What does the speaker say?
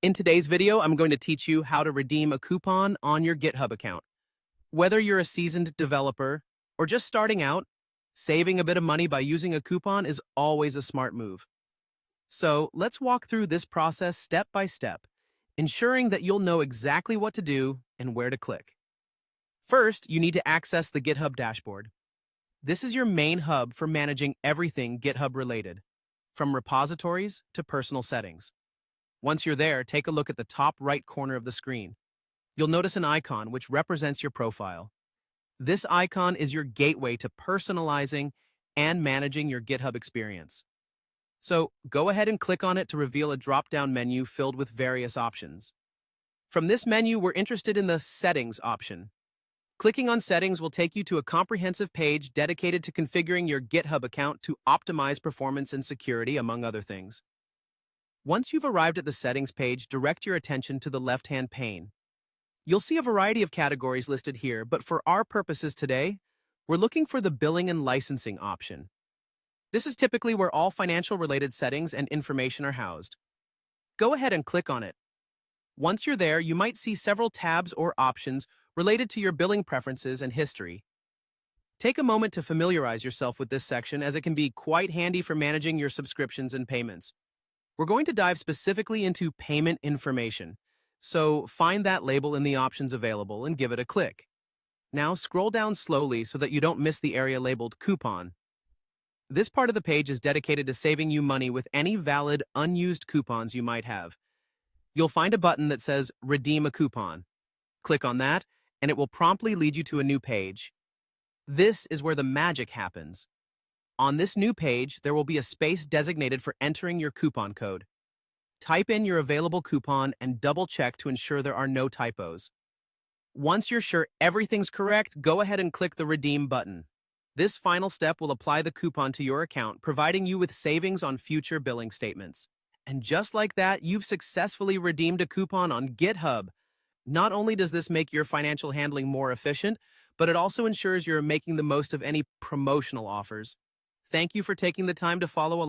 In today's video, I'm going to teach you how to redeem a coupon on your GitHub account. Whether you're a seasoned developer or just starting out, saving a bit of money by using a coupon is always a smart move. So let's walk through this process step by step, ensuring that you'll know exactly what to do and where to click. First, you need to access the GitHub dashboard. This is your main hub for managing everything GitHub related, from repositories to personal settings. Once you're there, take a look at the top right corner of the screen. You'll notice an icon which represents your profile. This icon is your gateway to personalizing and managing your GitHub experience. So go ahead and click on it to reveal a drop-down menu filled with various options. From this menu, we're interested in the Settings option. Clicking on Settings will take you to a comprehensive page dedicated to configuring your GitHub account to optimize performance and security, among other things. Once you've arrived at the Settings page, direct your attention to the left-hand pane. You'll see a variety of categories listed here, but for our purposes today, we're looking for the Billing and Licensing option. This is typically where all financial-related settings and information are housed. Go ahead and click on it. Once you're there, you might see several tabs or options related to your billing preferences and history. Take a moment to familiarize yourself with this section, as it can be quite handy for managing your subscriptions and payments. We're going to dive specifically into payment information, so find that label in the options available and give it a click. Now scroll down slowly so that you don't miss the area labeled Coupon. This part of the page is dedicated to saving you money with any valid, unused coupons you might have. You'll find a button that says Redeem a Coupon. Click on that, and it will promptly lead you to a new page. This is where the magic happens. On this new page, there will be a space designated for entering your coupon code. Type in your available coupon and double-check to ensure there are no typos. Once you're sure everything's correct, go ahead and click the Redeem button. This final step will apply the coupon to your account, providing you with savings on future billing statements. And just like that, you've successfully redeemed a coupon on GitHub. Not only does this make your financial handling more efficient, but it also ensures you're making the most of any promotional offers. Thank you for taking the time to follow along.